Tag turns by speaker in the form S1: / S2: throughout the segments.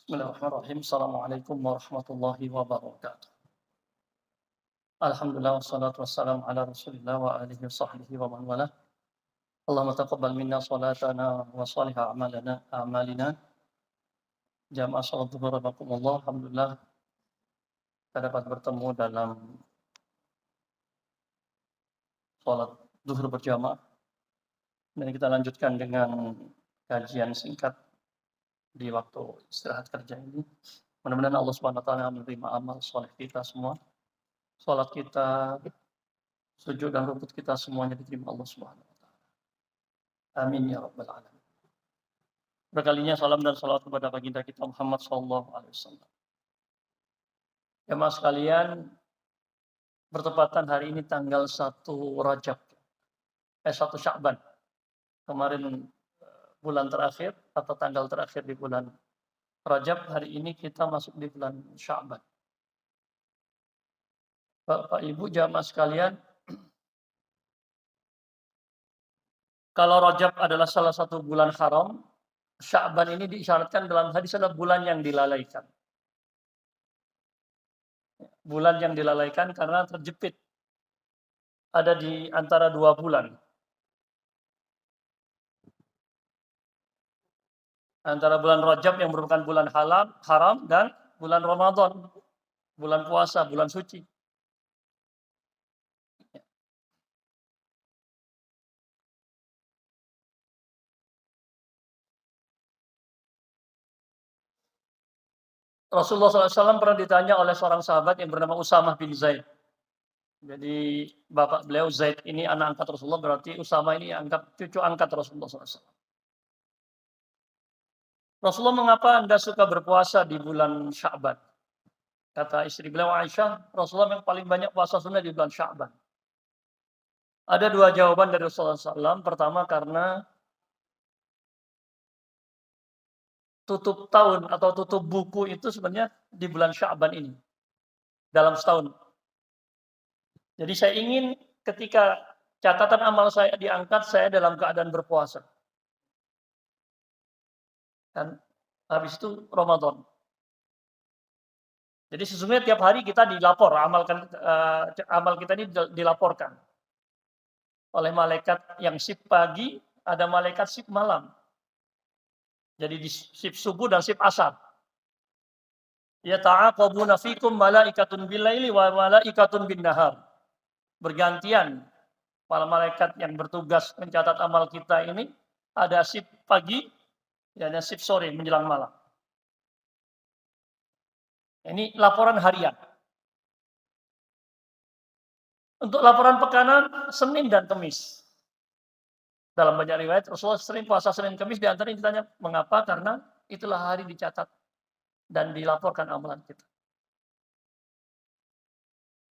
S1: Bismillahirrahmanirrahim. Assalamualaikum warahmatullahi wabarakatuh. Alhamdulillah wassalatu wassalamu ala Rasulillah wa alihi wa sahbihi wa man walah. Allahumma taqabbal minna salatana wa salih a'malina. Jamaah salat zuhur rahimakumullah. Alhamdulillah kita dapat bertemu dalam salat zuhur berjamaah. Dan kita lanjutkan dengan kajian singkat di waktu istirahat kerja ini. Mudah-mudahan Allah Subhanahu wa taala menerima amal soleh kita semua. Salat kita, sujud dan rukuk kita semuanya diterima Allah Subhanahu wa taala. Amin ya rabbal alamin. Berkalinya salam dan salawat kepada baginda kita Muhammad sallallahu alaihi wasallam. Jemaah sekalian, bertepatan hari ini tanggal 1 Rajab, 1 Sya'ban. Kemarin bulan terakhir atau tanggal terakhir di bulan Rajab, hari ini kita masuk di bulan Sya'ban. Bapak Ibu jamaah sekalian, kalau Rajab adalah salah satu bulan haram, Sya'ban ini diisyaratkan dalam hadis adalah bulan yang dilalaikan. Bulan yang dilalaikan karena terjepit. Ada di antara 2 bulan. Antara bulan Rajab yang merupakan bulan haram dan bulan Ramadan, bulan puasa, bulan suci. Rasulullah SAW pernah ditanya oleh seorang sahabat yang bernama Usamah bin Zaid. Jadi bapak beliau Zaid ini anak angkat Rasulullah, berarti Usamah ini cucu angkat Rasulullah SAW. Rasulullah, mengapa Anda suka berpuasa di bulan Sya'ban? Kata istri beliau Aisyah, Rasulullah yang paling banyak puasa sunnah di bulan Sya'ban. Ada 2 jawaban dari Rasulullah SAW. Pertama, karena tutup tahun atau tutup buku itu sebenarnya di bulan Sya'ban ini. Dalam setahun. Jadi saya ingin ketika catatan amal saya diangkat, saya dalam keadaan berpuasa. Dan habis itu Ramadan. Jadi sesungguhnya tiap hari kita dilapor, amal kita ini dilaporkan oleh malaikat yang shift pagi, ada malaikat shift malam. Jadi di shift subuh dan shift asar. Ya ta'aqabuna fikum malaikatun bil-laili wa malaikatun bin-nahar. Bergantian para malaikat yang bertugas mencatat amal kita ini, ada shift pagi dan ada shift sore menjelang malam. Ini laporan harian. Untuk laporan pekanan, Senin dan Kamis. Dalam banyak riwayat, Rasulullah sering puasa Senin Kamis, di antaranya ditanya, mengapa? Karena itulah hari dicatat dan dilaporkan amalan kita.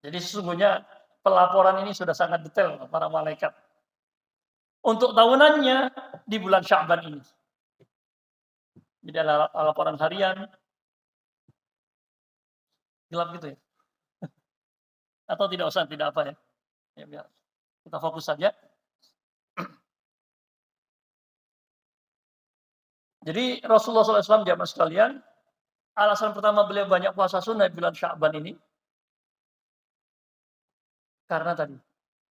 S1: Jadi sesungguhnya pelaporan ini sudah sangat detail para malaikat. Untuk tahunannya di bulan Sya'ban ini. Jadi ada laporan harian. Gelap gitu ya? Atau tidak usah, tidak apa ya? Ya biar kita fokus saja. Jadi Rasulullah SAW jamaah sekalian, alasan pertama beliau banyak puasa sunnah di bulan Sya'ban ini, karena tadi,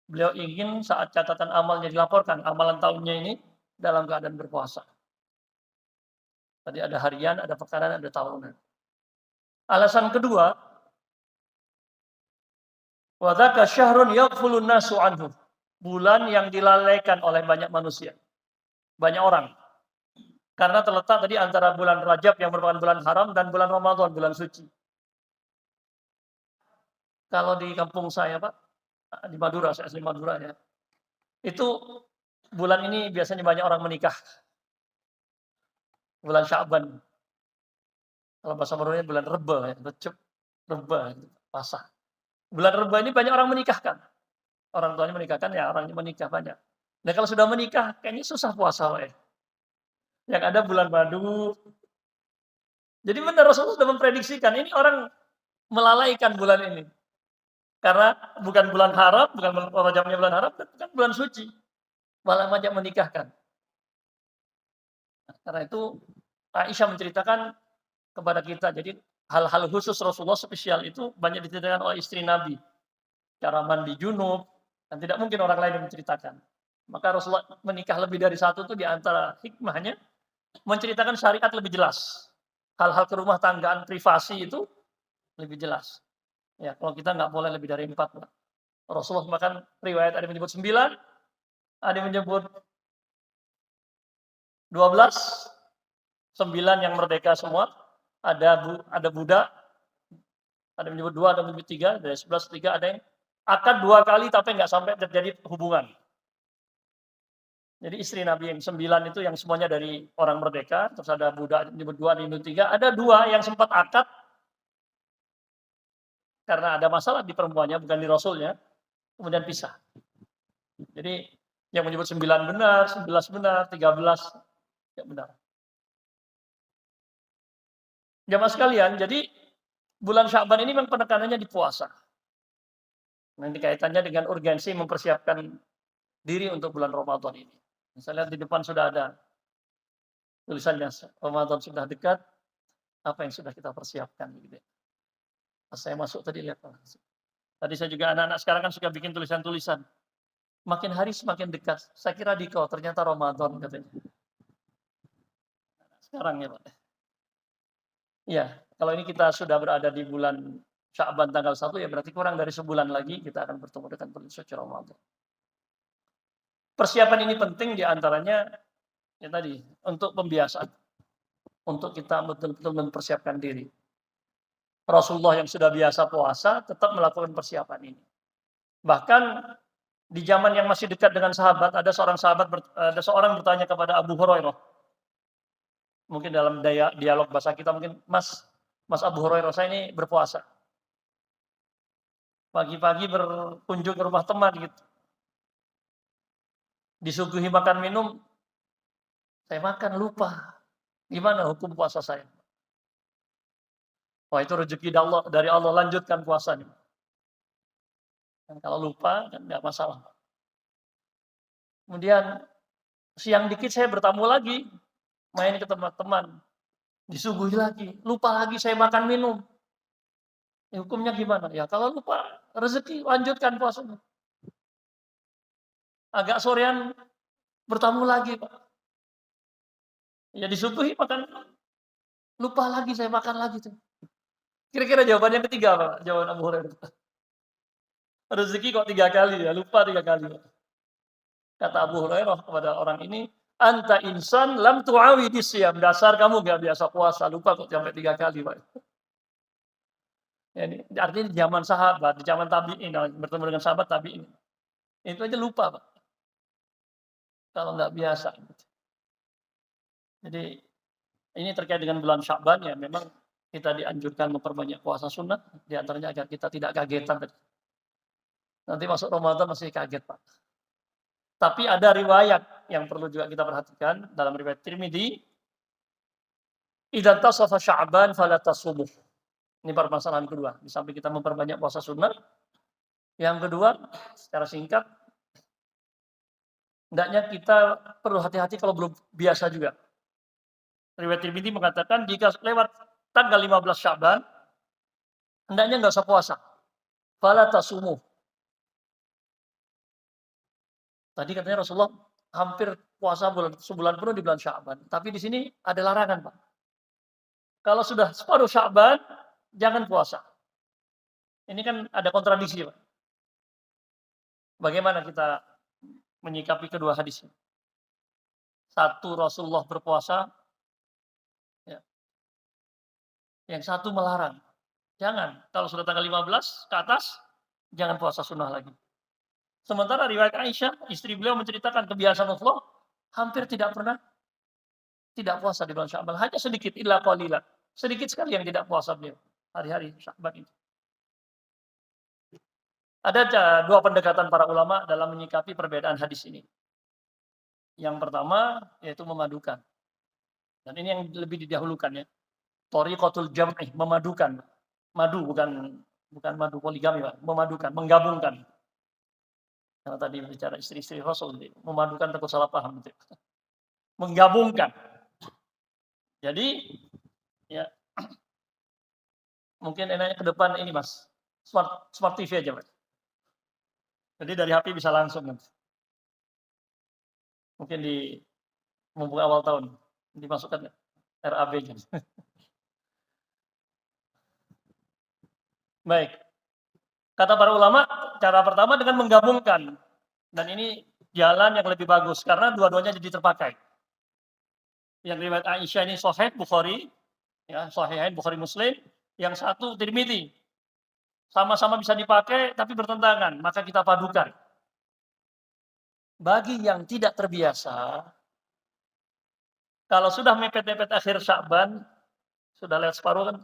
S1: beliau ingin saat catatan amalnya dilaporkan, amalan tahunnya ini dalam keadaan berpuasa. Tadi ada harian, ada pekanan, ada tahunan. Alasan kedua, wa dzaka syahrun yaghfulun nasu anhu. Bulan yang dilalaikan oleh banyak manusia. Banyak orang. Karena terletak tadi antara bulan Rajab yang merupakan bulan haram dan bulan Ramadan, bulan suci. Kalau di kampung saya, Pak, di Madura, saya asli Madura ya. Itu bulan ini biasanya banyak orang menikah. Bulan Sya'ban. Kalau bahasa Maduranya bulan Reba ya, Recep, Reba, Pasah. Bulan Reba ini banyak orang menikahkan. Orang tuanya menikahkan, ya orangnya menikah banyak. Nah kalau sudah menikah, kayaknya susah puasa, ya. Yang ada bulan madu. Jadi benar Rasulullah sudah memprediksikan, ini orang melalaikan bulan ini. Karena bukan bulan haram, bukan Rajabnya bulan haram, bukan bulan suci. Malah banyak menikahkan. Nah, karena itu Aisyah menceritakan kepada kita. Jadi hal-hal khusus Rasulullah spesial itu banyak diceritakan oleh istri Nabi. Cara mandi junub, dan tidak mungkin orang lain yang menceritakan. Maka Rasulullah menikah lebih dari satu itu di antara hikmahnya menceritakan syariat lebih jelas. Hal-hal kerumah tanggaan privasi itu lebih jelas. Ya, kalau kita nggak boleh lebih dari 4. Rasulullah bahkan riwayat ada yang menyebut 9, ada yang menyebut 12, 9 yang merdeka semua, ada budak, ada yang menyebut 2, ada yang menyebut 3, dari 11 3, ada yang akad 2 kali tapi nggak sampai terjadi hubungan. Jadi istri Nabi yang 9 itu yang semuanya dari orang merdeka, terus ada budak menyebut 2, ada yang menyebut 3, ada 2 yang sempat akad karena ada masalah di perempuannya, bukan di Rasulnya, kemudian pisah. Jadi yang menyebut 9 benar, 11 benar, 13 ya benar. Jamaah sekalian, jadi bulan Sya'ban ini memang penekanannya di puasa. Nanti kaitannya dengan urgensi mempersiapkan diri untuk bulan Ramadan ini. Saya lihat di depan sudah ada tulisannya, Ramadan sudah dekat, apa yang sudah kita persiapkan gitu. Pas saya masuk tadi lihat. Tadi saya juga anak-anak sekarang kan suka bikin tulisan-tulisan. Makin hari semakin dekat. Saya kira Diko, ternyata Ramadan katanya. Sekarang ya Pak. Iya, kalau ini kita sudah berada di bulan Sya'ban tanggal 1 ya berarti kurang dari sebulan lagi kita akan bertemu dengan bulan suci Ramadan. Persiapan ini penting diantaranya ya tadi untuk pembiasaan, untuk kita betul-betul mempersiapkan diri. Rasulullah yang sudah biasa puasa tetap melakukan persiapan ini. Bahkan di zaman yang masih dekat dengan sahabat ada seorang bertanya kepada Abu Hurairah. Mungkin dalam dialog bahasa kita mungkin Mas Abu Hurairah, saya ini berpuasa. Pagi-pagi berkunjung ke rumah teman gitu. Disuguhi makan minum, saya makan lupa. Gimana hukum puasa saya? Wah itu rezeki dari Allah, lanjutkan puasanya. Dan kalau lupa kan nggak masalah. Kemudian siang dikit saya bertamu lagi, main ke teman-teman, disuguhi lagi, lupa lagi saya makan minum. Ya, hukumnya gimana? Ya kalau lupa rezeki lanjutkan puasanya. Agak sorean bertamu lagi, Pak. Ya disuguhi makan, lupa lagi saya makan lagi tuh. Kira-kira jawaban yang ketiga Pak, jawaban Abu Hurairah. Rezeki kok 3 kali ya, lupa 3 kali. Kata Abu Hurairah kepada orang ini, anta insan lam tu'awidi siyam. Dasar kamu gak biasa puasa, lupa kok sampai 3 kali Pak. Ya, ini artinya di zaman sahabat, di zaman tabi'in, bertemu dengan sahabat tabi'in. Itu aja lupa Pak. Kalau nggak biasa. Jadi ini terkait dengan bulan Sya'ban ya, memang kita dianjurkan memperbanyak puasa sunnah, diantaranya agar kita tidak kagetan. Nanti masuk Ramadan masih kaget Pak. Tapi ada riwayat yang perlu juga kita perhatikan dalam riwayat Tirmidzi, idza tasafa Sya'ban fala tasumuh. Ini permasalahan kedua. Di samping kita memperbanyak puasa sunnah, yang kedua secara singkat, hendaknya kita perlu hati-hati kalau belum biasa juga. Riwayat Tirmidzi mengatakan jika lewat tanggal 15 Sya'ban, hendaknya nggak usah puasa. Fala tasumuh. Tadi katanya Rasulullah hampir puasa sebulan penuh di bulan Sya'ban. Tapi di sini ada larangan, Pak. Kalau sudah separuh Sya'ban, jangan puasa. Ini kan ada kontradiksi, Pak. Bagaimana kita menyikapi kedua hadis ini? Satu Rasulullah berpuasa, ya. Yang satu melarang. Jangan. Kalau sudah tanggal 15 ke atas, jangan puasa sunnah lagi. Sementara riwayat Aisyah, istri beliau menceritakan kebiasaan Rasulullah hampir tidak pernah tidak puasa di bulan Sya'ban. Hanya sedikit, illa qalila. Sedikit sekali yang tidak puasa beliau hari-hari Sya'ban itu. Ada 2 pendekatan para ulama dalam menyikapi perbedaan hadis ini. Yang pertama yaitu memadukan. Dan ini yang lebih didahulukan ya. Thariqatul jam'i, memadukan. Madu bukan madu poligami, Pak. Memadukan, menggabungkan. Karena tadi bicara istri-istri Rasul, memadukan takut salah paham. Menggabungkan. Jadi, ya Mungkin enaknya ke depan ini Mas, Smart TV aja Mas. Jadi dari HP bisa langsung nanti. Mungkin mumpung awal tahun, dimasukkan RAB-nya. Baik, kata para ulama, cara pertama dengan menggabungkan, dan ini jalan yang lebih bagus karena dua-duanya jadi terpakai. Yang riwayat Aisyah ini Sahih Bukhari, ya, Sahihain Bukhari Muslim, yang satu Tirmidzi. Sama-sama bisa dipakai tapi bertentangan, maka kita padukan. Bagi yang tidak terbiasa, kalau sudah mepet-mepet akhir Sya'ban, sudah lewat separuh kan,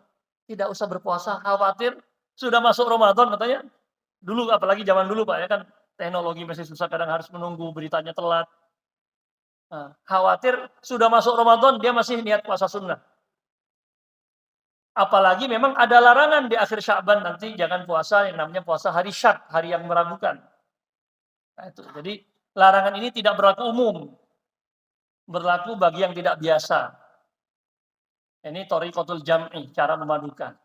S1: tidak usah berpuasa, khawatir sudah masuk Ramadan katanya. Dulu apalagi zaman dulu Pak ya kan, teknologi masih susah, kadang harus menunggu beritanya telat. Nah, khawatir sudah masuk Ramadan dia masih niat puasa sunnah. Apalagi memang ada larangan di akhir Sya'ban nanti jangan puasa yang namanya puasa hari Syak, hari yang meragukan. Nah, itu. Jadi larangan ini tidak berlaku umum. Berlaku bagi yang tidak biasa. Ini thariqatul jam'i, cara memadukan.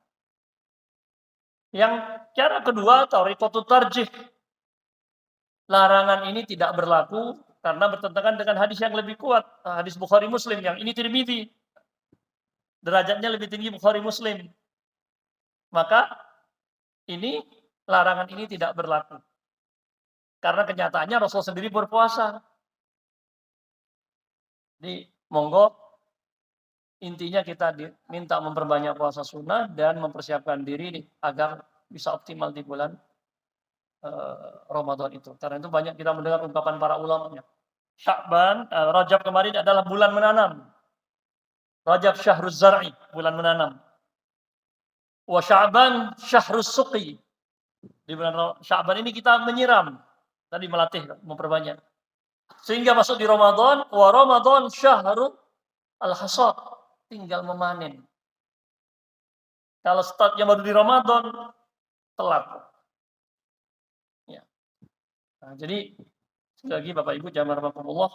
S1: Yang cara kedua, thariqatul tarjih. Larangan ini tidak berlaku karena bertentangan dengan hadis yang lebih kuat, hadis Bukhari Muslim, yang ini Tirmidzi. Derajatnya lebih tinggi Bukhari Muslim. Maka ini larangan ini tidak berlaku. Karena kenyataannya Rasul sendiri berpuasa. Jadi monggo, intinya kita diminta memperbanyak puasa sunnah dan mempersiapkan diri agar bisa optimal di bulan Ramadan itu. Karena itu banyak kita mendengar ungkapan para ulamanya. Sya'ban, Rajab kemarin adalah bulan menanam. Rajab syahruz zar'i, bulan menanam. Wa Sya'ban syahruz suqi. Di bulan Sya'ban ini kita menyiram. Tadi melatih, memperbanyak. Sehingga masuk di Ramadan, wa Ramadan syahrul al-hasad, tinggal memanen. Kalau startnya baru di Ramadan, telat. Ya. Nah, jadi sekali lagi Bapak Ibu jamaah rahimakumullah,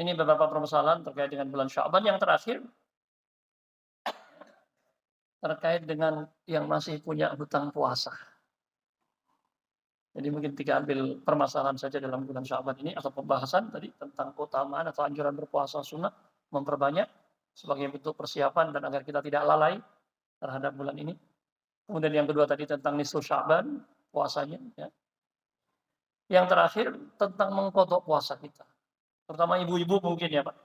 S1: ini beberapa permasalahan terkait dengan bulan Sya'ban. Yang terakhir terkait dengan yang masih punya hutang puasa. Jadi mungkin kita ambil permasalahan saja dalam bulan Sya'ban ini, atau pembahasan tadi tentang keutamaan atau anjuran berpuasa sunnah, memperbanyak sebagai bentuk persiapan dan agar kita tidak lalai terhadap bulan ini. Kemudian yang kedua tadi tentang nisfu Sya'ban, puasanya. Ya. Yang terakhir tentang mengqadha puasa kita. Terutama ibu-ibu mungkin ya Pak.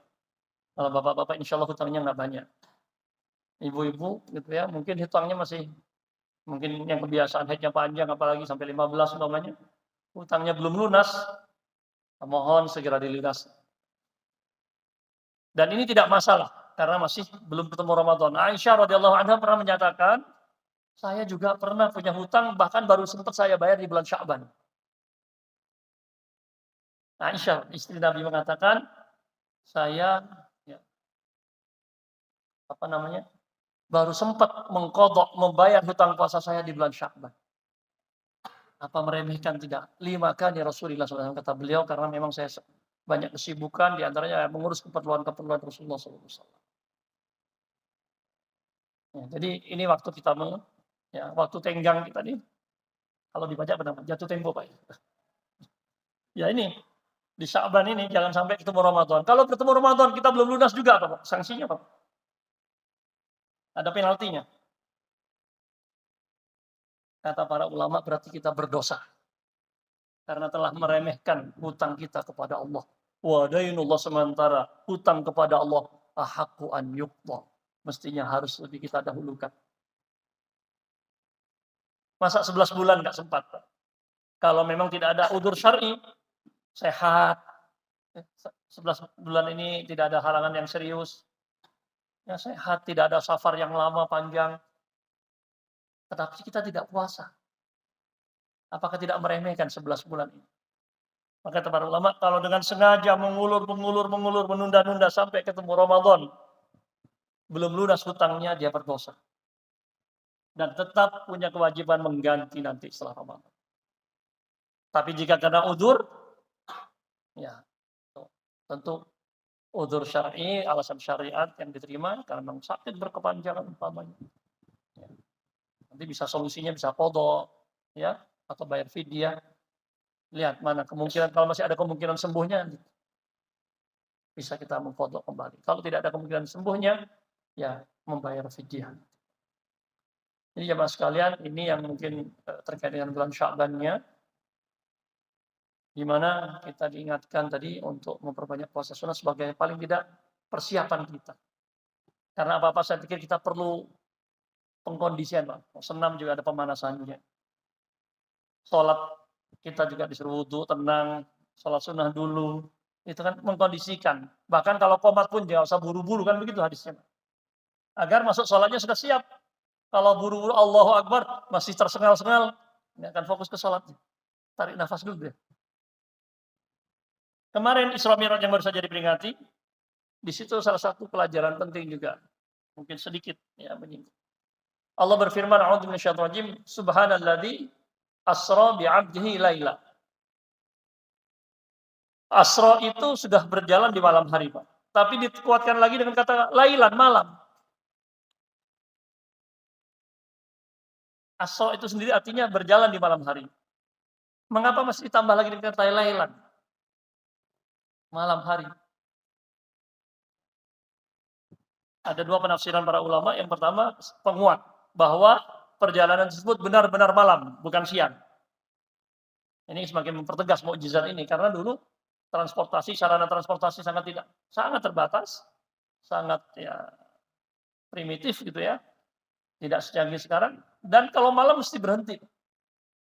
S1: Kalau bapak-bapak insya Allah hutangnya nggak banyak. Ibu-ibu gitu ya, mungkin hutangnya masih, mungkin yang kebiasaan haidnya panjang, apalagi sampai 15 umpamanya, hutangnya belum lunas, mohon segera dilunas. Dan ini tidak masalah, karena masih belum ketemu Ramadan. Aisyah radhiyallahu anha pernah menyatakan, saya juga pernah punya hutang, bahkan baru sempat saya bayar di bulan Sya'ban. Aisyah, istri Nabi mengatakan, saya baru sempat mengqadha, membayar hutang puasa saya di bulan Sya'ban. Apa meremehkan? Tidak. 5 kali Rasulullah SAW, kata beliau, karena memang saya banyak kesibukan, diantaranya mengurus keperluan-keperluan Rasulullah SAW. Ya, jadi ini waktu kita waktu tenggang kita nih, kalau dibaca benar jatuh tempo Pak. Ya ini, di Sya'ban ini jangan sampai ketemu Ramadan. Kalau ketemu Ramadan kita belum lunas juga Pak, sanksinya Pak. Ada penaltinya. Kata para ulama berarti kita berdosa. Karena telah meremehkan hutang kita kepada Allah. Wa dainullah, sementara hutang kepada Allah ahaqqu an yuqda. Mestinya harus lebih kita dahulukan. Masa 11 bulan enggak sempat Pak? Kalau memang tidak ada udzur syar'i, sehat, 11 bulan ini tidak ada halangan yang serius, ya sehat, tidak ada safar yang lama panjang, tetapi kita tidak puasa, apakah tidak meremehkan 11 bulan ini? Maka para ulama, kalau dengan sengaja mengulur, menunda-nunda sampai ketemu Ramadan, belum lunas hutangnya, dia berdosa. Dan tetap punya kewajiban mengganti nanti setelah Ramadan. Tapi jika karena udzur, ya tentu udzur syar'i, alasan syariat yang diterima karena memang sakit berkepanjangan umpamanya. Ya. Nanti bisa solusinya bisa qadha, ya, atau bayar fidyah. Lihat mana kemungkinan kalau masih ada kemungkinan sembuhnya bisa kita mengqadha kembali. Kalau tidak ada kemungkinan sembuhnya, ya membayar fidyah. Jadi jemaah sekalian, ini yang mungkin terkait dengan bulan Sya'bannya, di mana kita diingatkan tadi untuk memperbanyak puasa sunnah sebagai paling tidak persiapan kita. Karena apa-apa saya pikir kita perlu pengkondisian, Pak. Senam juga ada pemanasannya. Sholat kita juga disuruh wudu, tenang, sholat sunnah dulu. Itu kan mengkondisikan. Bahkan kalau qomat pun jangan usah buru-buru, kan begitu hadisnya. Agar masuk sholatnya sudah siap. Kalau buru-buru Allahu Akbar, masih tersengal-sengal, nggak akan fokus ke sholatnya. Tarik nafas dulu deh. Kemarin Isra Mi'raj yang baru saja diperingati, di situ salah satu pelajaran penting juga. Mungkin sedikit ya menyinggung. Allah berfirman, a'udzu minasyaitonir rajim, subhanalladzi asra bi'abdihi laila. Asra itu sudah berjalan di malam hari, Pak. Tapi dikuatkan lagi dengan kata lailan, malam. Asra itu sendiri artinya berjalan di malam hari. Mengapa masih ditambah lagi dengan kata lailan? Malam hari. Ada dua penafsiran para ulama. Yang pertama, penguat bahwa perjalanan tersebut benar-benar malam, bukan siang. Ini semakin mempertegas mukjizat ini karena dulu sarana transportasi sangat terbatas, sangat ya primitif gitu ya. Tidak secanggih sekarang dan kalau malam mesti berhenti.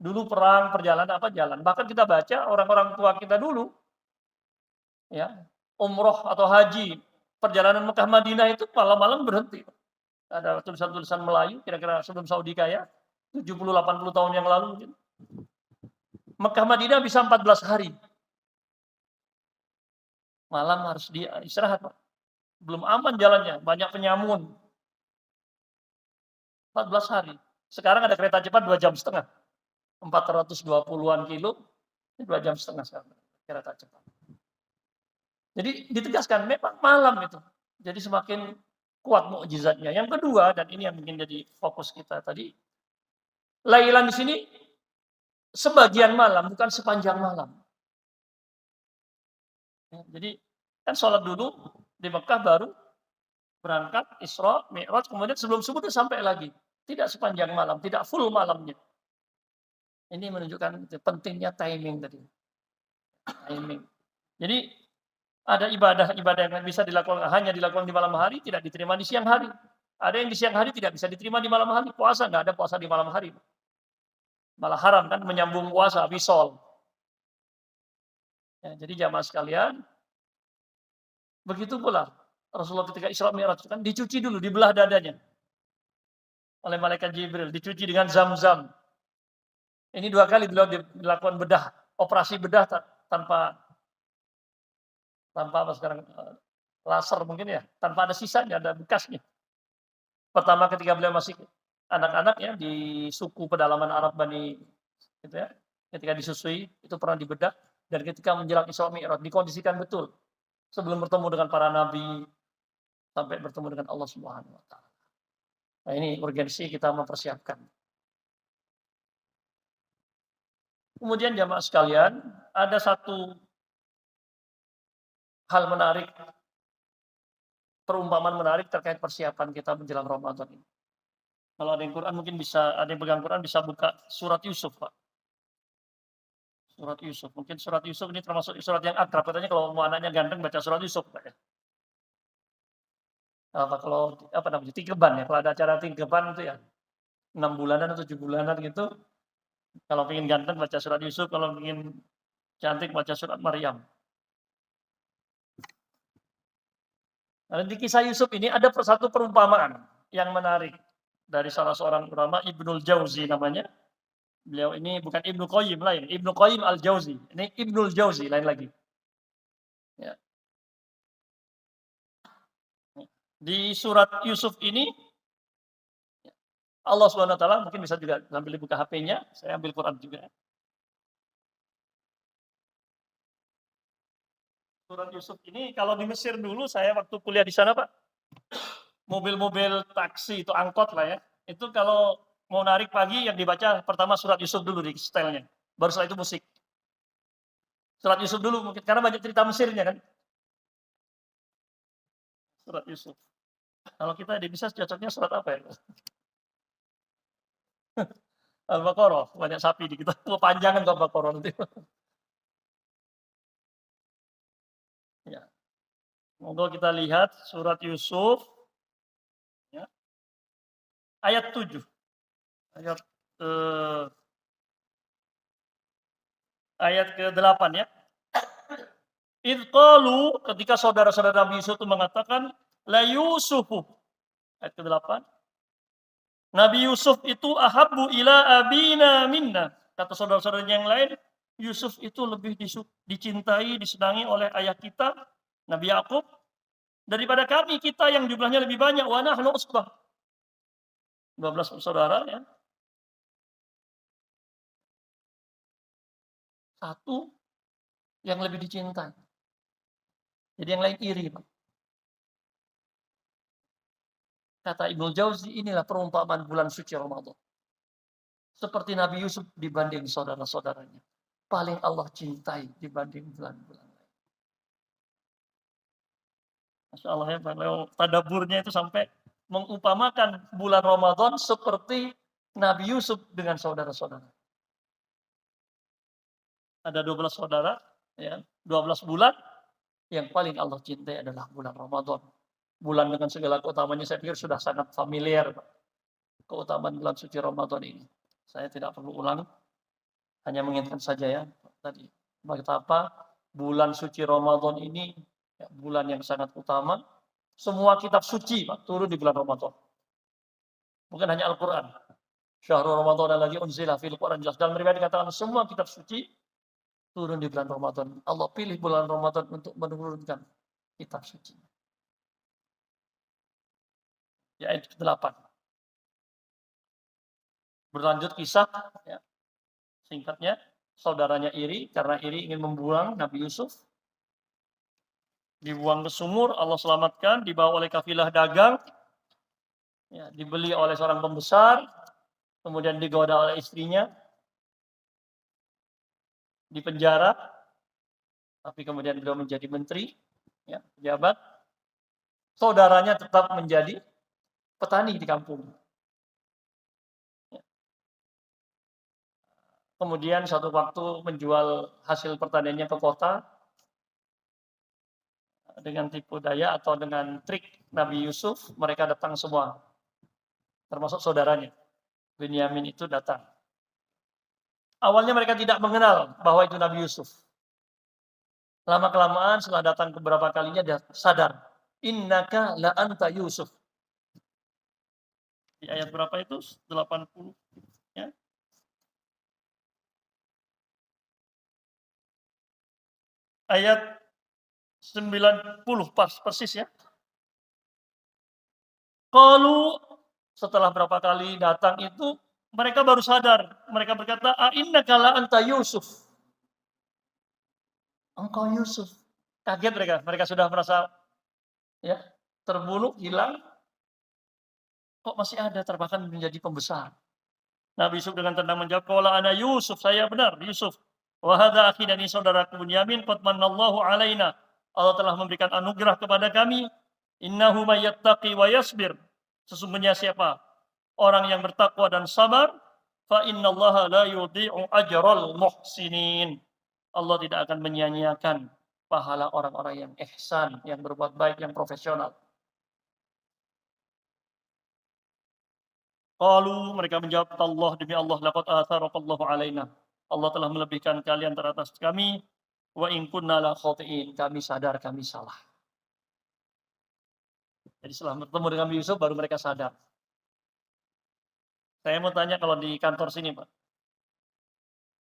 S1: Dulu perang, perjalanan jalan. Bahkan kita baca orang-orang tua kita dulu ya, umroh atau haji, perjalanan Mekah Madinah itu malam-malam berhenti. Ada tulisan-tulisan Melayu kira-kira sebelum Saudi kaya, 70-80 tahun yang lalu mungkin. Mekah Madinah bisa 14 hari. Malam harus istirahat, Pak. Belum aman jalannya, banyak penyamun. 14 hari. Sekarang ada kereta cepat 2 jam setengah. 420-an kilo, 2 jam setengah sekarang kereta cepat. Jadi ditegaskan memang malam itu. Jadi semakin kuat mukjizatnya. Yang kedua, dan ini yang mungkin jadi fokus kita tadi, lailan di sini sebagian malam, bukan sepanjang malam. Jadi kan sholat dulu di Mekah baru berangkat Isra, Mi'raj, kemudian sebelum subuh itu sampai lagi. Tidak sepanjang malam, tidak full malamnya. Ini menunjukkan pentingnya timing tadi. Timing. Jadi ada ibadah-ibadah yang bisa hanya dilakukan di malam hari, tidak diterima di siang hari. Ada yang di siang hari tidak bisa diterima di malam hari. Puasa, nggak ada puasa di malam hari. Malah haram kan menyambung puasa, wisol. Ya, jadi jamaah sekalian, begitu pula Rasulullah ketika Isra Mi'raj kan dicuci dulu, dibelah dadanya oleh malaikat Jibril, dicuci dengan zam-zam. Ini 2 kali beliau dilakukan bedah, operasi bedah tanpa apa sekarang, laser mungkin ya, tanpa ada sisanya, ada bekasnya. Pertama ketika beliau masih anak-anak ya, di suku pedalaman Arab Bani gitu ya, ketika disusui, itu pernah dibedah, dan ketika menjelang Isra Mi'raj, dikondisikan betul. Sebelum bertemu dengan para nabi, sampai bertemu dengan Allah Subhanahu wa Ta'ala. Nah ini urgensi kita mempersiapkan. Kemudian jamaah sekalian, ada satu hal menarik, perumpamaan menarik terkait persiapan kita menjelang Ramadan ini. Kalau ada yang Quran mungkin bisa, ada yang pegang Quran bisa buka surat Yusuf, Pak. Surat Yusuf. Mungkin surat Yusuf ini termasuk surat yang akrab. Katanya kalau mau anaknya ganteng baca surat Yusuf, Pak ya. Kalau namanya Tigeban ya, kalau ada acara Tigeban itu ya 6 bulanan atau 7 bulanan gitu. Kalau pengen ganteng baca surat Yusuf, kalau pengen cantik baca surat Maryam. Nah, di kisah Yusuf ini ada satu perumpamaan yang menarik dari salah seorang ulama, Ibnul Jauzi namanya. Beliau ini bukan Ibnu Qayyim lain, Ibnu Qayyim Al-Jauzi. Ini Ibnul Jauzi lain lagi. Ya. Di surat Yusuf ini Allah Subhanahu wa taala mungkin bisa juga sambil dibuka HP-nya, saya ambil Quran juga. Surat Yusuf ini kalau di Mesir dulu saya waktu kuliah di sana, Pak, mobil-mobil taksi itu angkot lah ya. Itu kalau mau narik pagi yang dibaca pertama surat Yusuf dulu di setelnya. Baru setelah itu musik. Surat Yusuf dulu mungkin karena banyak cerita Mesirnya kan. Surat Yusuf. Kalau kita di bisa cocoknya surat apa ya? Al-Baqarah, banyak sapi di kita. Kepanjangan ke Al-Baqarah nanti. Ya. Monggo kita lihat surat Yusuf ya, ayat 7. Ayat eh, ayat ke-8 ya. Idh qalu, ketika saudara-saudara Nabi Yusuf itu mengatakan la Yusufu. Ayat ke-8. Nabi Yusuf itu ahabbu ila abina minna. Kata saudara-saudaranya yang lain, Yusuf itu lebih dicintai, disenangi oleh ayah kita, Nabi Yakub, daripada kami kita yang jumlahnya lebih banyak. Wa nahnu usbah. 12 bersaudara ya. Satu yang lebih dicintai. Jadi yang lain iri, Pak. Kata Ibnu Jauzi, inilah perumpamaan bulan suci Ramadan. Seperti Nabi Yusuf dibanding saudara-saudaranya. Paling Allah cintai dibanding bulan-bulan lain. Masya Allah ya, tadaburnya itu sampai mengupamakan bulan Ramadan seperti Nabi Yusuf dengan saudara-saudara. Ada 12 saudara, ya, 12 bulan, yang paling Allah cintai adalah bulan Ramadan. Bulan dengan segala keutamanya saya pikir sudah sangat familiar, Pak. Keutamaan bulan suci Ramadan ini. Saya tidak perlu ulang, hanya mengingatkan saja ya tadi betapa bulan suci Ramadan ini ya, bulan yang sangat utama. Semua kitab suci, Pak, turun di bulan Ramadan. Bukan hanya Al-Quran. Syahrul Ramadan alladzi unzila fil Quran, jelas dalam riwayat dikatakan semua kitab suci turun di bulan Ramadan. Allah pilih bulan Ramadan untuk menurunkan kitab suci. Ya, ayat ke-8. Berlanjut kisah ya, singkatnya, saudaranya iri karena iri ingin membuang Nabi Yusuf. Dibuang ke sumur, Allah selamatkan, dibawa oleh kafilah dagang, ya, dibeli oleh seorang pembesar, kemudian digoda oleh istrinya, di penjara, tapi kemudian beliau menjadi menteri, ya, pejabat. Saudaranya tetap menjadi petani di kampung. Kemudian suatu waktu menjual hasil pertaniannya ke kota dengan tipu daya atau dengan trik Nabi Yusuf, mereka datang semua, termasuk saudaranya. Benyamin itu datang. Awalnya mereka tidak mengenal bahwa itu Nabi Yusuf. Lama-kelamaan setelah datang beberapa kalinya dia sadar, innaka la anta Yusuf. Di ayat berapa itu? 80 ya. Ayat 90 persis ya. Kalau setelah berapa kali datang itu mereka baru sadar. Mereka berkata, "Ainnaka la anta Yusuf." Engkau Yusuf. Kaget mereka. Mereka sudah merasa ya terbunuh, hilang. Kok masih ada, terbahkan menjadi pembesar. Nabi Yusuf dengan tenang menjawab, "Qala ana Yusuf, saya benar Yusuf. Wa hadza akhi, dan ini saudaraku Bunyamin, qad manallahu alaina." Allah telah memberikan anugerah kepada kami. Innahu may yattaqi wa yasbir. Sesungguhnya siapa orang yang bertakwa dan sabar, fa innallaha la yudhi'u ajral muhsinin. Allah tidak akan menyia-nyiakan pahala orang-orang yang ihsan, yang berbuat baik, yang profesional. Qalu, mereka menjawab, Allah, demi Allah, laqad atharaqallahu alaina. Allah telah melebihkan kalian teratas kami, wa in kunna la khati'in. Kami sadar kami salah. Jadi setelah bertemu dengan Nabi Yusuf baru mereka sadar. Saya mau tanya kalau di kantor sini, Pak.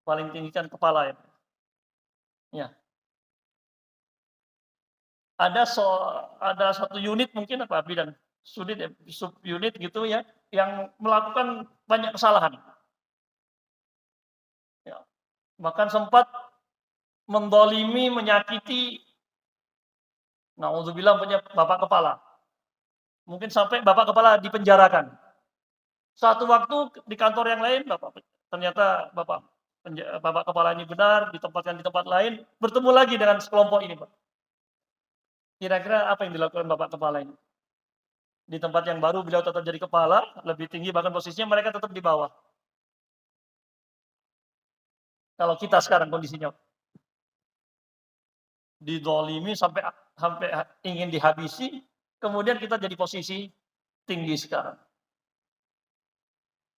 S1: Paling tinggi kan kepala ya. Ya. Ada satu unit mungkin apa bidang unit ya, sub unit gitu ya, yang melakukan banyak kesalahan. Ya. Bahkan sempat mendolimi, menyakiti Nauzubillah punya bapak kepala. Mungkin sampai bapak kepala dipenjarakan. Suatu waktu di kantor yang lain, ternyata bapak kepala ini benar, ditempatkan di tempat lain, bertemu lagi dengan sekelompok ini, Pak. Kira-kira apa yang dilakukan bapak kepala ini? Di tempat yang baru beliau tetap jadi kepala, lebih tinggi bahkan posisinya, mereka tetap di bawah. Kalau kita sekarang kondisinya dizalimi sampai ingin dihabisi, kemudian kita jadi posisi tinggi sekarang.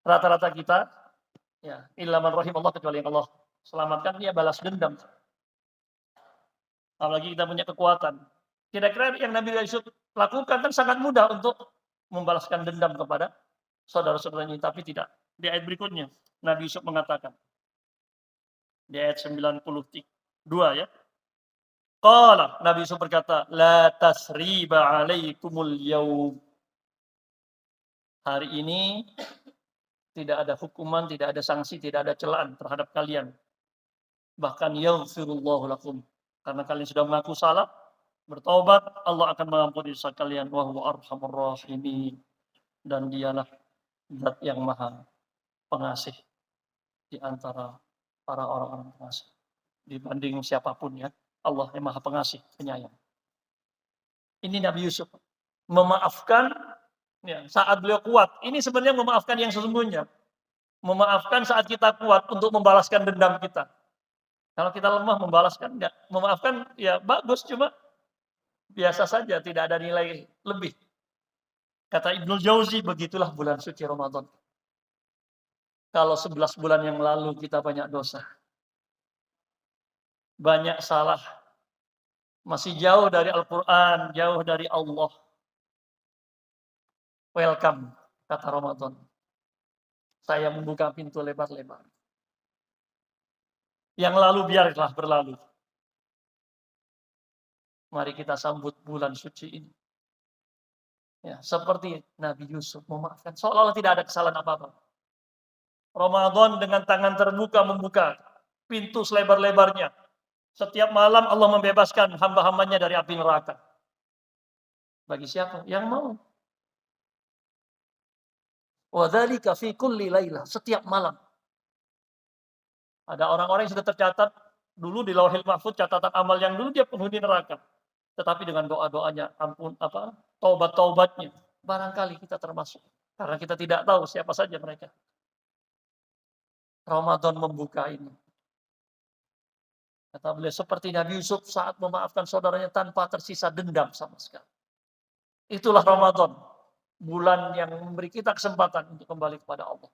S1: Rata-rata kita, ya, illa man rahimallah, kecuali yang Allah selamatkan, dia balas dendam. Apalagi kita punya kekuatan. Kira-kira yang Nabi Yusuf lakukan kan sangat mudah untuk membalaskan dendam kepada saudara-saudaranya, tapi tidak. Di ayat berikutnya, Nabi Yusuf mengatakan, di ayat 92 ya. Qala, Nabi Yusuf berkata, la tasriba alaikumul yaum. Hari ini tidak ada hukuman, tidak ada sanksi, tidak ada celaan terhadap kalian. Bahkan yaghfirullahu lakum. Karena kalian sudah mengaku salah, bertobat, Allah akan mengampuni dosa kalian. Wa huwa arhamur rahimin. Dan dialah zat yang maha pengasih di antara para orang-orang pengasih. Dibanding siapapun ya, Allah yang maha pengasih, penyayang. Ini Nabi Yusuf memaafkan ya, saat beliau kuat. Ini sebenarnya memaafkan yang sesungguhnya. Memaafkan saat kita kuat untuk membalaskan dendam kita. Kalau kita lemah membalaskan enggak. Memaafkan ya bagus, cuma biasa saja, tidak ada nilai lebih. Kata Ibnul Jauzi, begitulah bulan suci Ramadan. Kalau 11 bulan yang lalu kita banyak dosa, banyak salah, masih jauh dari Al-Quran, jauh dari Allah. Welcome, kata Ramadan. Saya membuka pintu lebar-lebar. Yang lalu biarlah berlalu. Mari kita sambut bulan suci ini. Ya, seperti Nabi Yusuf memaafkan, seolah-olah tidak ada kesalahan apa-apa. Ramadan dengan tangan terbuka membuka pintu selebar-lebarnya. Setiap malam Allah membebaskan hamba-hambanya dari api neraka. Bagi siapa? Yang mau. Wa dzalika fi kulli lailah, setiap malam. Ada orang-orang yang sudah tercatat dulu di Lauhil Mahfuz, catatan amal yang dulu dia penghuni neraka. Tetapi dengan doa-doanya, ampun taubat-taubatnya, barangkali kita termasuk. Karena kita tidak tahu siapa saja mereka. Ramadan membuka ini. Kata beliau, seperti Nabi Yusuf saat memaafkan saudaranya tanpa tersisa dendam sama sekali. Itulah Ramadan, bulan yang memberi kita kesempatan untuk kembali kepada Allah.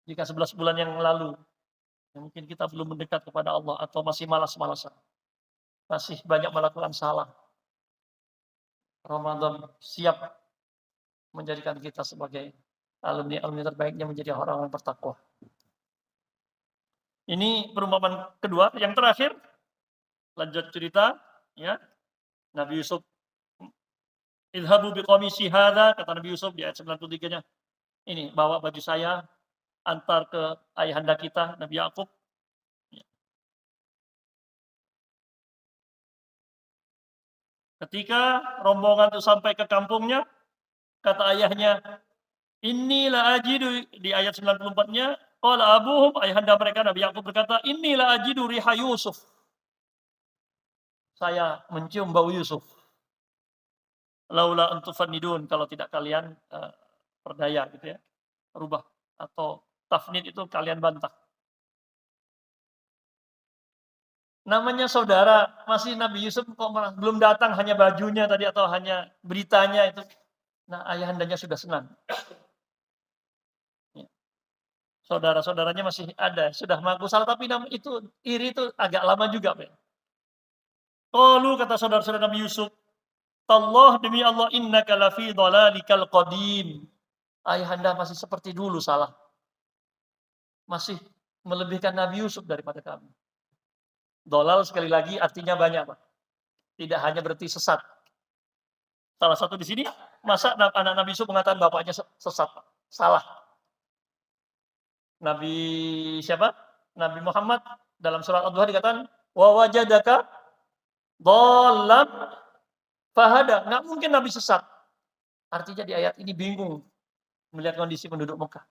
S1: Jika 11 bulan yang lalu, mungkin kita belum mendekat kepada Allah atau masih malas-malasan, masih banyak melakukan salah, Ramadan siap menjadikan kita sebagai alumni terbaiknya, menjadi orang-orang bertakwa. Ini perumpamaan kedua. Yang terakhir, lanjut cerita, ya. Nabi Yusuf, idhabu biqamisi hadza, kata Nabi Yusuf di ayat 93-nya. Ini, bawa baju saya, antar ke ayahanda kita, Nabi Yakub. Ketika rombongan itu sampai ke kampungnya, kata ayahnya, inilah ajidu, di ayat 94-nya, qala abuhum, ayahanda mereka Nabi Yakub berkata, inilah ajidu riha Yusuf. Saya mencium bau Yusuf. Laula antufannidun, kalau tidak kalian perdaya gitu ya, rubah atau tafnid itu kalian bantah. Namanya saudara, masih Nabi Yusuf kok belum datang, hanya bajunya tadi atau hanya beritanya itu. Nah, ayahandanya sudah senang. Saudara-saudaranya masih ada, sudah mengaku salah, tapi itu iri itu agak lama juga, Pak. Qalu, kata saudara-saudara Nabi Yusuf, "Tallah, demi Allah, innaka lafi dhalalikal qadim." Ayahanda masih seperti dulu salah. Masih melebihkan Nabi Yusuf daripada kami. Dhalal sekali lagi artinya banyak, Pak. Tidak hanya berarti sesat. Salah satu di sini, masa anak Nabi Yusuf mengatakan bapaknya sesat, Pak? Salah. Nabi siapa? Nabi Muhammad dalam surat Ad-Duha dikatakan wa wajadaka Dhallan fahada. Nggak mungkin Nabi sesat. Artinya di ayat ini bingung melihat kondisi penduduk Mekah.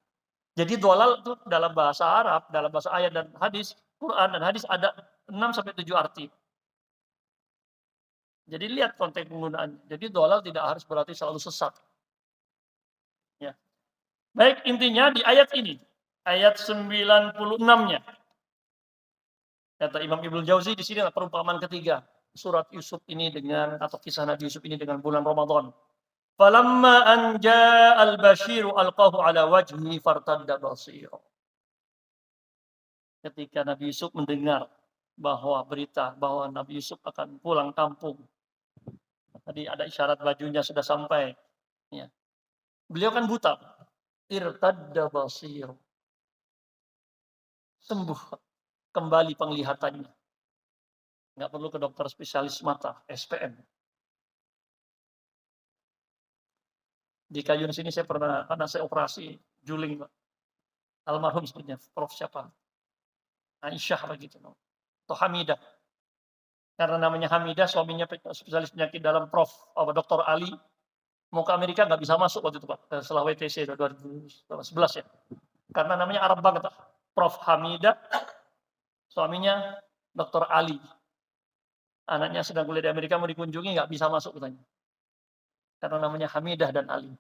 S1: Jadi dhalal itu dalam bahasa Arab, dalam bahasa ayat dan hadis, Quran dan hadis ada 6 sampai 7 arti. Jadi lihat konteks penggunaannya. Jadi dhalal tidak harus berarti selalu sesat. Ya. Baik, intinya di ayat ini, ayat 96-nya. Kata Imam Ibnu Jauzi di sini perumpamaan ketiga surat Yusuf ini dengan atau kisah Nabi Yusuf ini dengan bulan Ramadan. Falamma an ja'al basyiru alqahu ala wajhihi fartadda basira. Ketika Nabi Yusuf mendengar bahwa berita bahwa Nabi Yusuf akan pulang kampung. Tadi ada isyarat bajunya sudah sampai. Ya. Beliau kan buta. Irtadda basir. Sembuh kembali penglihatannya. Nggak perlu ke dokter spesialis mata, SPM. Di Kayun sini saya pernah, karena saya operasi juling, Pak. Almarhum sebenarnya, Prof siapa? Aisyah begitu. Atau Hamidah. Karena namanya Hamidah, suaminya spesialis penyakit dalam Prof. Dr. Ali. Mau ke Amerika nggak bisa masuk waktu itu, Pak. Setelah WTC 2011 ya. Karena namanya Arab banget, Pak. Prof. Hamidah, suaminya Dr. Ali. Anaknya sedang kuliah di Amerika, mau dikunjungi nggak bisa masuk katanya. Karena namanya Hamidah dan Ali.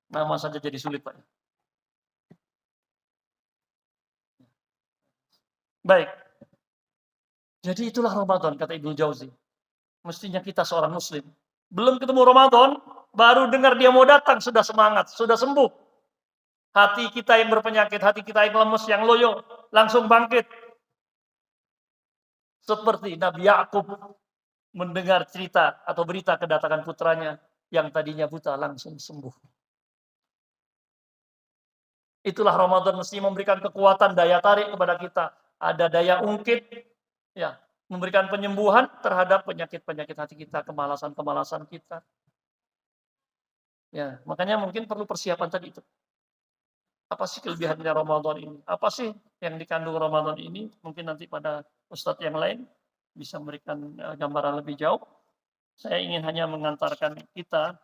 S1: Nama saja jadi sulit, Pak. Baik. Jadi itulah Ramadan, kata Ibnu Jauzi. Mestinya kita seorang muslim. Belum ketemu Ramadan, baru dengar dia mau datang, sudah semangat, sudah sembuh. Hati kita yang berpenyakit, hati kita yang lemes, yang loyo, langsung bangkit. Seperti Nabi Yakub mendengar cerita atau berita kedatangan putranya yang tadinya buta langsung sembuh. Itulah Ramadan mesti memberikan kekuatan, daya tarik kepada kita. Ada daya ungkit, ya, memberikan penyembuhan terhadap penyakit-penyakit hati kita, kemalasan-kemalasan kita. Ya, makanya mungkin perlu persiapan tadi itu. Apa sih kelebihannya Ramadan ini? Apa sih yang dikandung Ramadan ini? Mungkin nanti pada ustadz yang lain bisa memberikan gambaran lebih jauh. Saya ingin hanya mengantarkan kita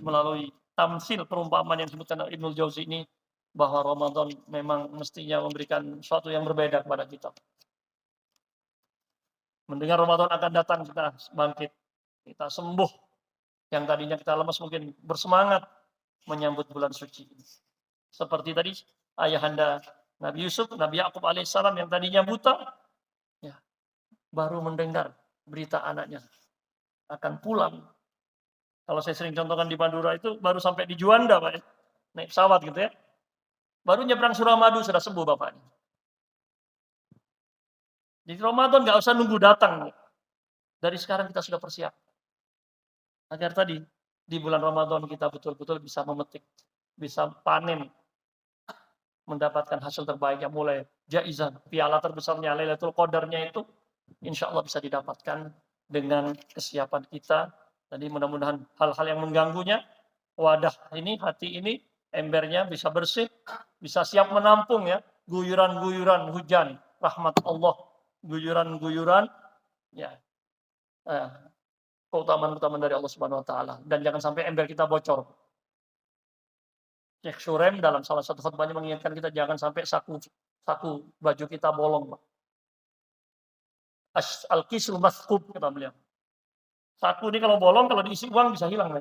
S1: melalui tamsil perumpamaan yang disebutkan oleh Ibnu Jauzi ini bahwa Ramadan memang mestinya memberikan sesuatu yang berbeda kepada kita. Mendengar Ramadan akan datang, kita bangkit, kita sembuh. Yang tadinya kita lemas mungkin bersemangat menyambut bulan suci ini. Seperti tadi ayahanda Nabi Yusuf, Nabi Yakub alaihissalam yang tadinya buta, ya, baru mendengar berita anaknya akan pulang. Kalau saya sering contohkan di Madura itu baru sampai di Juanda, Pak, ya. Naik pesawat gitu ya. Baru nyebrang Suramadu sudah sembuh bapaknya. Jadi Ramadan nggak usah nunggu datang. Dari sekarang kita sudah persiap. Agar tadi di bulan Ramadan kita betul-betul bisa memetik, bisa panen, mendapatkan hasil terbaik yang mulai jaizan. Piala terbesarnya Lailatul Qadarnya itu insya Allah bisa didapatkan dengan kesiapan kita. Jadi mudah-mudahan hal-hal yang mengganggunya, wadah ini, hati ini, embernya bisa bersih, bisa siap menampung ya guyuran-guyuran hujan rahmat Allah, guyuran-guyuran ya keutamaan-keutamaan dari Allah Subhanahu wa taala, dan jangan sampai ember kita bocor. Syekh Surem dalam salah satu khutbahnya mengingatkan kita jangan sampai saku baju kita bolong. Al-kisul mathqub kata beliau. Saku ini kalau bolong, kalau diisi uang bisa hilang.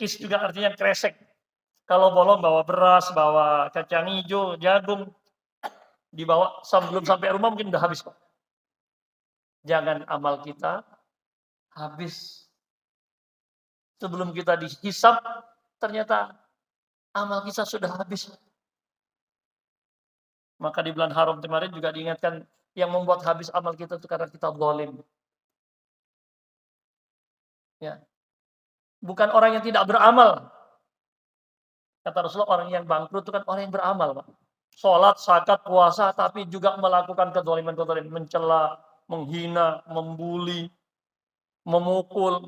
S1: Kis juga artinya kresek. Kalau bolong bawa beras, bawa kacang hijau, jagung, dibawa sebelum sampai rumah mungkin udah habis, Pak. Jangan amal kita habis sebelum kita dihisab, ternyata amal kita sudah habis. Maka di bulan haram kemarin juga diingatkan yang membuat habis amal kita itu karena kita zalim. Ya. Bukan orang yang tidak beramal. Kata Rasulullah, orang yang bangkrut itu kan orang yang beramal, Pak. Sholat, zakat, puasa, tapi juga melakukan kezaliman-kezaliman, mencela, menghina, membuli, memukul,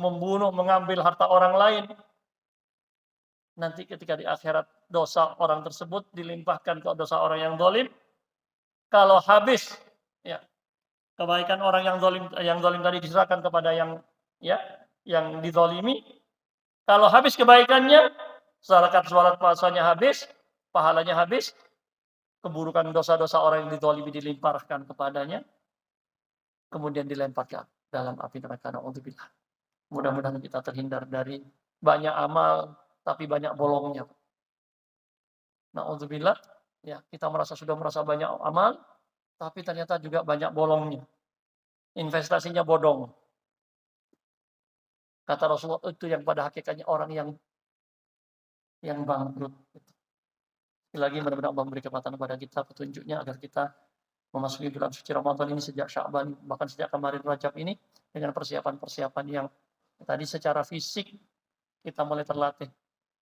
S1: membunuh, mengambil harta orang lain. Nanti ketika di akhirat dosa orang tersebut dilimpahkan ke dosa orang yang zalim. Kalau habis, ya, Kebaikan orang yang zalim tadi diserahkan kepada yang ya, yang dizalimi, kalau habis kebaikannya, zakat, sholat, puasanya habis, pahalanya habis, keburukan dosa-dosa orang yang dizalimi dilimparkan kepadanya, kemudian dilempar ke dalam api neraka. Na'udzubillah. Mudah-mudahan kita terhindar dari banyak amal, tapi banyak bolongnya. Na'udzubillah, ya, kita sudah merasa banyak amal, tapi ternyata juga banyak bolongnya. Investasinya bodong. Kata Rasulullah, itu yang pada hakikatnya orang yang bangkrut. Sekali lagi mudah-mudahan Allah memberi kekuatan kepada kita, petunjuknya agar kita memasuki bulan suci Ramadan ini sejak Sya'ban, bahkan sejak kemarin Rajab ini, dengan persiapan-persiapan yang tadi secara fisik kita mulai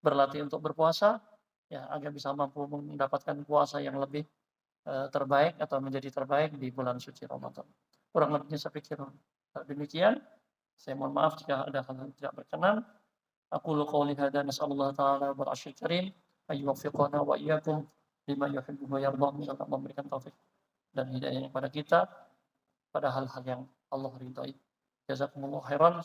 S1: berlatih untuk berpuasa, ya, agar bisa mampu mendapatkan puasa yang lebih terbaik atau menjadi terbaik di bulan suci Ramadan. Kurang lebihnya saya pikir demikian. Saya mohon maaf jika ada hal yang tidak berkenan. Aqulu qouli hadza nas'alullah ta'ala wal arsyil karim ay yuwaffiqana wa iyyakum lima yuhibbu wa yarda. Semoga Allah memberikan taufik dan hidayah kepada kita pada hal-hal yang Allah ridhai. Jazakumullahu khairan.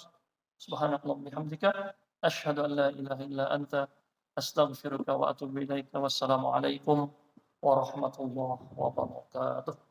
S1: Subhanakallahumma bihamdika asyhadu an la ilaha illa anta astaghfiruka wa atubu ilaika. Wassalamu alaikum warahmatullahi wabarakatuh.